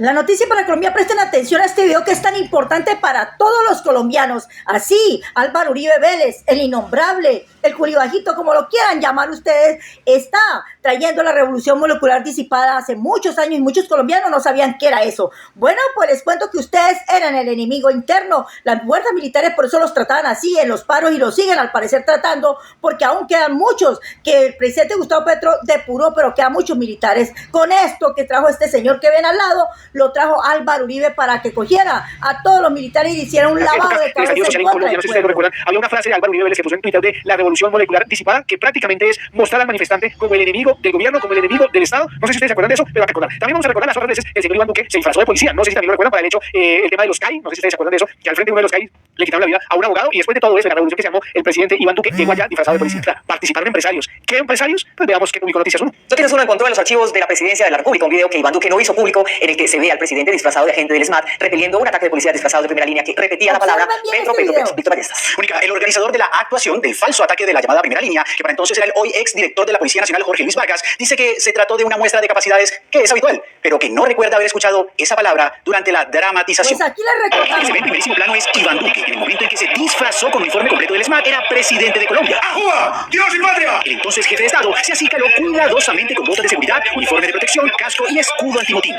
La noticia para Colombia, presten atención a este video que es tan importante para todos los colombianos. Así, Álvaro Uribe Vélez, el innombrable, el culibajito, como lo quieran llamar ustedes, está trayendo la revolución molecular disipada hace muchos años y muchos colombianos no sabían qué era eso. Bueno, pues les cuento que ustedes eran el enemigo interno. Las fuerzas militares por eso los trataban así en los paros y los siguen al parecer tratando, porque aún quedan muchos que el presidente Gustavo Petro depuró, pero quedan muchos militares. Con esto que trajo este señor que ven al lado, lo trajo Álvaro Uribe para que cogiera a todos los militares y hiciera un lavado de cabeza en contra del pueblo. Recuerdan, había una frase de Álvaro Uribe Vélez que puso en Twitter de la revolución molecular disipada, que prácticamente es mostrar al manifestante como el enemigo del gobierno, como el enemigo del Estado. No sé si ustedes se acuerdan de eso, pero hay que recordar. También vamos a recordar las otras veces que el señor Iván Duque se disfrazó de policía. No sé si también lo recuerdan para el hecho, el tema de los CAI. No sé si ustedes se acuerdan de eso, que al frente de uno de los CAI le quitaron la vida a un abogado, y después de todo eso, la revolución que se llamó, el presidente Iván Duque llegó allá disfrazado de policía. Participaron empresarios. ¿Qué empresarios? Pues veamos qué publicó Noticias 1. Noticias 1 encontró en los archivos de la Presidencia de la República un video que Iván Duque no hizo público, en el que se ve al presidente disfrazado de agente del SMAT repeliendo un ataque de policías disfrazados de primera línea que repetía la palabra Petro, Petro, Petro. Víctor Ballestas. Mónica, el organizador de la actuación del falso ataque de la llamada primera línea, que para entonces era el hoy ex director de la Policía Nacional, Jorge Luis Vargas, dice que se trató de una muestra de capacidades que es habitual, pero que no recuerda haber escuchado esa palabra durante la dramatización. Pues aquí le recordamos. El que se ve en primerísimo plano es Iván Duque, que en el momento en que se disfrazó con uniforme completo del SMAT era presidente de Colombia. ¡Ajúa! ¡Dios y patria! El entonces jefe de Estado se acicaló cuidadosamente con botas de seguridad, uniforme de protección, casco y escudo antimotín.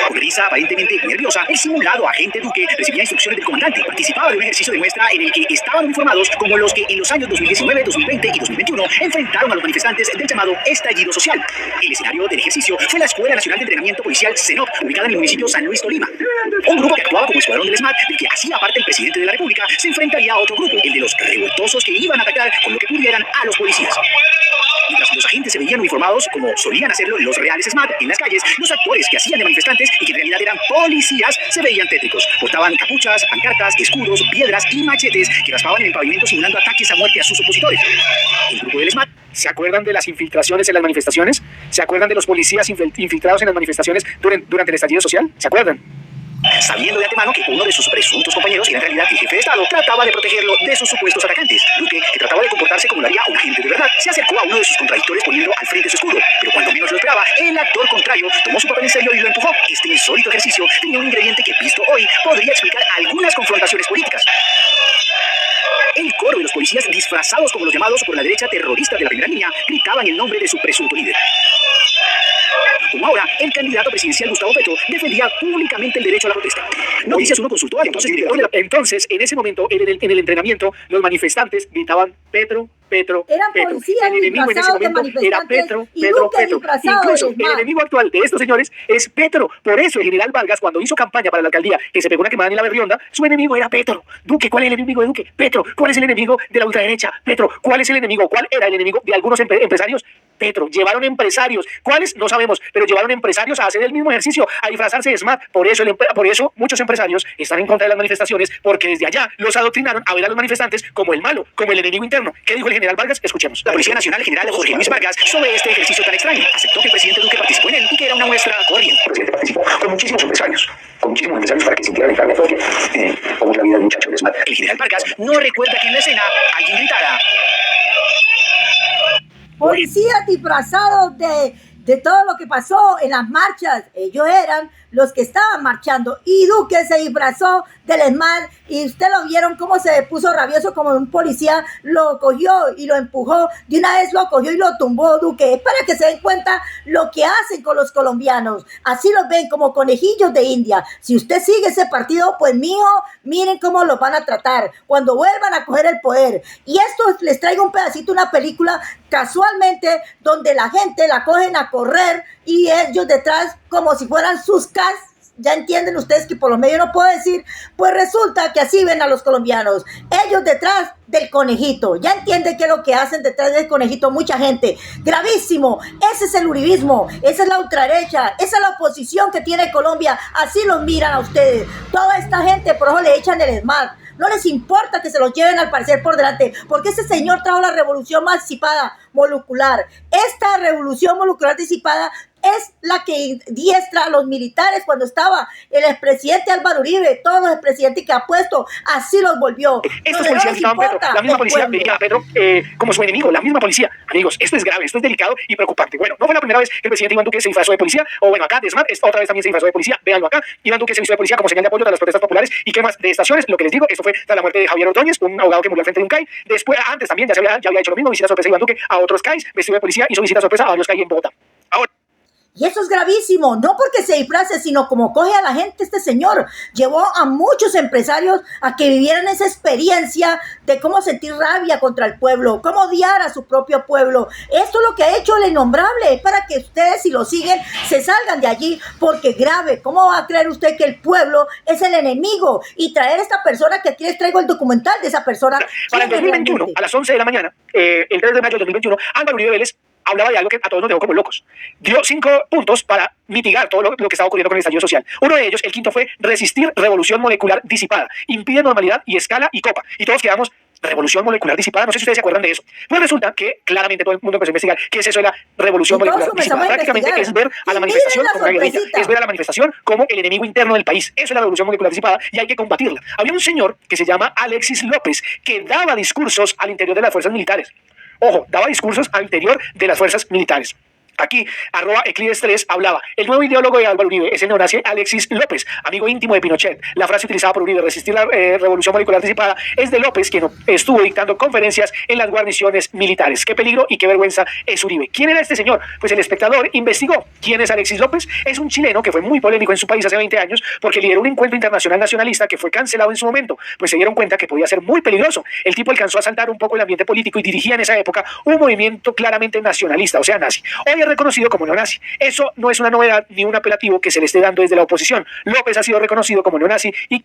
Con risa aparentemente nerviosa, el simulado agente Duque recibía instrucciones del comandante. Participaba de un ejercicio de muestra en el que estaban uniformados como los que en los años 2019, 2020 y 2021 enfrentaron a los manifestantes del llamado estallido social. El escenario del ejercicio fue la Escuela Nacional de Entrenamiento Policial CENOP, ubicada en el municipio San Luis, Tolima. Un grupo que actuaba como escuadrón del SMAT, del que hacía parte el presidente de la República, se enfrentaría a otro grupo, el de los revoltosos que iban a atacar con lo que pudieran a los policías. Mientras los agentes se veían uniformados, como solían hacerlo los reales SMAT en las calles, los actores que hacían de manifestantes y que en realidad eran policías se veían tétricos. Portaban capuchas, pancartas, escudos, piedras y machetes que raspaban en el pavimento simulando ataques a muerte a sus opositores. El grupo del SMAT. ¿Se acuerdan de las infiltraciones en las manifestaciones? ¿Se acuerdan de los policías infiltrados en las manifestaciones durante el estallido social? ¿Se acuerdan? Sabiendo de antemano que uno de sus presuntos compañeros era en realidad el jefe de Estado, trataba de protegerlo de sus supuestos atacantes. Duque, que trataba de comportarse como lo haría un agente de verdad, se acercó a uno de sus contradictores poniendo al frente su escudo. Pero cuando menos lo esperaba, el actor contrario tomó su papel en serio y lo empujó. Este insólito ejercicio tenía un ingrediente que, visto hoy, podría explicar algunas confrontaciones políticas. El coro de los policías disfrazados como los llamados por la derecha terroristas de la primera línea gritaban el nombre de su presunto líder. Como ahora, el candidato presidencial Gustavo Petro defendía públicamente el derecho a la protesta. Noticias 1 consultó al entonces director de la... Entonces, en ese momento, en el entrenamiento, los manifestantes gritaban Petro, Petro, Eran Petro. policías El enemigo en ese momento era Petro, Petro, Petro. Incluso el enemigo actual de estos señores es Petro. Por eso el general Vargas, cuando hizo campaña para la alcaldía, que se pegó una quemada en la Berrionda, su enemigo era Petro. Duque, ¿cuál es el enemigo de Duque? Petro. ¿Cuál es el enemigo de la ultraderecha? Petro. ¿Cuál es el enemigo? ¿Cuál era el enemigo de algunos empresarios? Petro. Llevaron empresarios. ¿Cuáles? No sabemos, pero llevaron empresarios a hacer el mismo ejercicio, a disfrazarse de SMAT. Por eso muchos empresarios están en contra de las manifestaciones, porque desde allá los adoctrinaron a ver a los manifestantes como el malo, como el enemigo interno. ¿Qué dijo el general Vargas? Escuchemos. La Policía Nacional, el general Jorge Luis Vargas, sobre este ejercicio tan extraño. Aceptó que el presidente Duque participó en él y que era una muestra corriente. El presidente participó con muchísimos empresarios para que sintieran el carne propia cómo es la vida del muchacho del SMAT. El general Vargas no recuerda que en la escena alguien gritara: Policías disfrazados de todo lo que pasó en las marchas. Ellos eran los que estaban marchando y Duque se disfrazó del SMAT y usted lo vieron cómo se puso rabioso, como un policía lo cogió y lo empujó, de una vez lo cogió y lo tumbó Duque. Es para que se den cuenta lo que hacen con los colombianos. Así los ven como conejillos de India. Si usted sigue ese partido, pues miren cómo los van a tratar cuando vuelvan a coger el poder. Y esto les traigo un pedacito, una película casualmente donde la gente la cogen a correr y ellos detrás como si fueran sus casas. Ya entienden ustedes que por los medios no puedo decir, pues resulta que así ven a los colombianos, ellos detrás del conejito. Ya entienden qué es lo que hacen detrás del conejito mucha gente. Gravísimo. Ese es el uribismo, esa es la ultraderecha, esa es la oposición que tiene Colombia. Así los miran a ustedes. Toda esta gente por eso le echan el SMAT. No les importa que se los lleven al parecer por delante, porque ese señor trajo la revolución más disipada molecular. Esta revolución molecular disipada es la que diestra a los militares cuando estaba el expresidente Álvaro Uribe, todos los expresidentes que ha puesto, así los volvió. Estos policías estaban Petro, la misma policía veía a Petro como su enemigo, la misma policía. Amigos, esto es grave, esto es delicado y preocupante. Bueno, no fue la primera vez que el presidente Iván Duque se disfrazó de policía, o bueno, acá Desmat otra vez también se disfrazó de policía, véanlo acá. Iván Duque se vistió de policía como señal de apoyo a las protestas populares y quemas de estaciones. Lo que les digo, esto fue tras la muerte de Javier Ordóñez, un abogado que murió al frente de un CAI. Después, antes también ya había hecho lo mismo, visita sorpresa Iván Duque a otros CAIs, vestido de policía, hizo visita sorpresa a varios CAI en Bogotá. Ahora, y eso es gravísimo, no porque se disfrace, sino como coge a la gente este señor. Llevó a muchos empresarios a que vivieran esa experiencia de cómo sentir rabia contra el pueblo, cómo odiar a su propio pueblo. Esto es lo que ha hecho el innombrable, es para que ustedes, si lo siguen, se salgan de allí, porque grave. ¿Cómo va a creer usted que el pueblo es el enemigo? Y traer a esta persona, que aquí les traigo el documental de esa persona. Para el 2021, a las 11 de la mañana, el 3 de mayo del 2021, Álvaro Uribe Vélez hablaba de algo que a todos nos dejó como locos. Dio 5 puntos para mitigar todo lo que estaba ocurriendo con el estallido social. Uno de ellos, el quinto, fue resistir revolución molecular disipada. Impide normalidad y escala y copa. Y todos quedamos, revolución molecular disipada. No sé si ustedes se acuerdan de eso. Pues resulta que claramente todo el mundo empezó a investigar qué es eso de la revolución molecular disipada. Prácticamente es ver a la manifestación como una guerrilla. Es ver a la manifestación como el enemigo interno del país. Eso es la revolución molecular disipada y hay que combatirla. Había un señor que se llama Alexis López que daba discursos al interior de las fuerzas militares. Ojo, daba discursos al interior de las fuerzas militares. Aquí, @Eclides3 hablaba. El nuevo ideólogo de Álvaro Uribe es el neonazi Alexis López, amigo íntimo de Pinochet. La frase utilizada por Uribe, resistir la revolución molecular disipada, es de López, quien estuvo dictando conferencias en las guarniciones militares. Qué peligro y qué vergüenza es Uribe. ¿Quién era este señor? Pues El Espectador investigó. ¿Quién es Alexis López? Es un chileno que fue muy polémico en su país hace 20 años porque lideró un encuentro internacional nacionalista que fue cancelado en su momento, pues se dieron cuenta que podía ser muy peligroso. El tipo alcanzó a saltar un poco el ambiente político y dirigía en esa época un movimiento claramente nacionalista, o sea, nazi. Hoy es reconocido como neonazi. Eso no es una novedad ni un apelativo que se le esté dando desde la oposición. López ha sido reconocido como neonazi y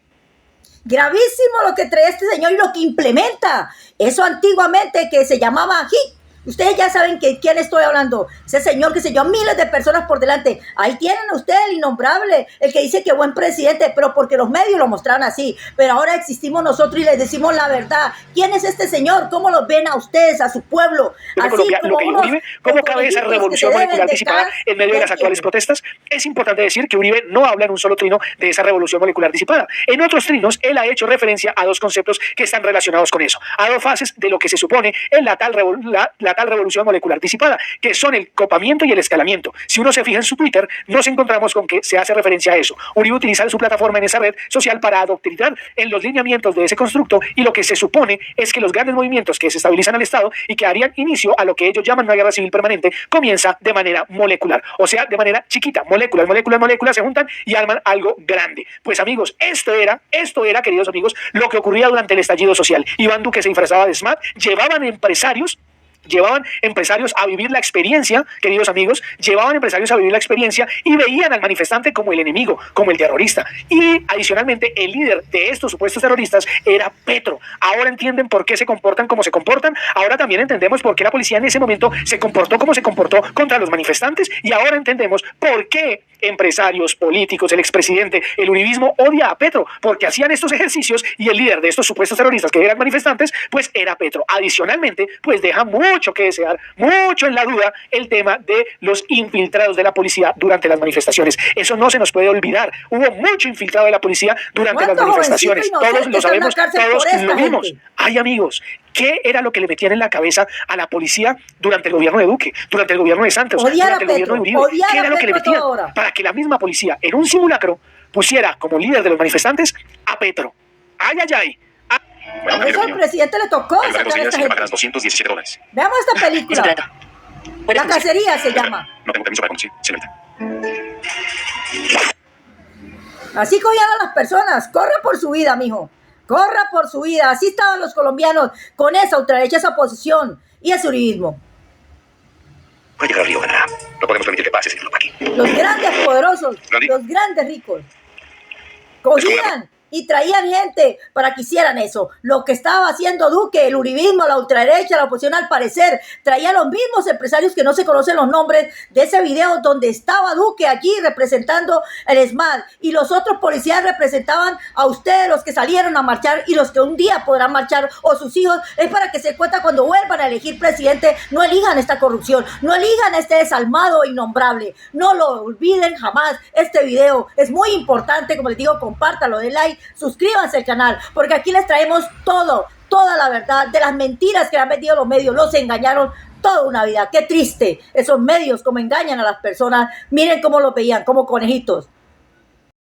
gravísimo lo que trae este señor y lo que implementa. Eso antiguamente que se llamaba HIT. Ustedes ya saben que quién estoy hablando. Ese señor que se llevó miles de personas por delante. Ahí tienen ustedes el innombrable, el que dice que buen presidente, pero porque los medios lo mostraron así. Pero ahora existimos nosotros y les decimos la verdad. ¿Quién es este señor? ¿Cómo los ven a ustedes, a su pueblo? Así Colombia, como Uribe, ¿cómo cabe esa revolución molecular disipada en medio de las actuales protestas? Es importante decir que Uribe no habla en un solo trino de esa revolución molecular disipada. En otros trinos, él ha hecho referencia a dos conceptos que están relacionados con eso, a dos fases de lo que se supone en la tal revolución molecular disipada, que son el copamiento y el escalamiento. Si uno se fija en su Twitter, nos encontramos con que se hace referencia a eso. Uribe utiliza su plataforma en esa red social para adoctrinar en los lineamientos de ese constructo, y lo que se supone es que los grandes movimientos que se estabilizan al Estado y que harían inicio a lo que ellos llaman una guerra civil permanente, comienza de manera molecular, o sea, de manera chiquita. Moléculas se juntan y arman algo grande. Pues amigos, esto era, queridos amigos, lo que ocurría durante el estallido social. Iván Duque se disfrazaba de SMAT, llevaban empresarios a vivir la experiencia, queridos amigos, y veían al manifestante como el enemigo, como el terrorista. Y adicionalmente, el líder de estos supuestos terroristas era Petro. Ahora entienden por qué se comportan como se comportan. Ahora también entendemos por qué la policía en ese momento se comportó como se comportó contra los manifestantes. Y ahora entendemos por qué empresarios, políticos, el expresidente, el uribismo odia a Petro, porque hacían estos ejercicios y el líder de estos supuestos terroristas que eran manifestantes, pues era Petro. Adicionalmente, pues deja mucho que desear, mucho en la duda el tema de los infiltrados de la policía durante las manifestaciones. Eso no se nos puede olvidar. Hubo mucho infiltrado de la policía durante las manifestaciones. Todos lo sabemos, todos lo vimos. Ay, amigos, ¿qué era lo que le metían en la cabeza a la policía durante el gobierno de Duque, durante el gobierno de Santos, durante el gobierno de Uribe? ¿Qué era lo que le metían? Para que la misma policía, en un simulacro, pusiera como líder de los manifestantes a Petro. ¡Ay, ay, ay! Por eso al presidente le tocó sacar a esta gente. $217. Veamos esta película. La cacería se llama. No tengo permiso para conducir, señorita. Así cogían a las personas. Corra por su vida, mijo. Corra por su vida. Así estaban los colombianos con esa ultraderecha, esa oposición y ese uribismo. Voy a llegar al río, ganará. No podemos permitir que pase, señor Paqui. Los grandes poderosos, los grandes ricos, cogían y traían gente para que hicieran eso. Lo que estaba haciendo Duque, el uribismo, la ultraderecha, la oposición al parecer, traía los mismos empresarios que no se conocen los nombres de ese video donde estaba Duque allí representando el ESMAD y los otros policías representaban a ustedes, los que salieron a marchar y los que un día podrán marchar o sus hijos. Es para que se cuenta cuando vuelvan a elegir presidente, no elijan esta corrupción, no elijan este desalmado e innombrable. No lo olviden jamás. Este video es muy importante, como les digo, compártalo, den like, suscríbanse al canal, porque aquí les traemos toda la verdad de las mentiras que han metido los medios. Los engañaron toda una vida. Qué triste esos medios como engañan a las personas. Miren cómo los veían, como conejitos.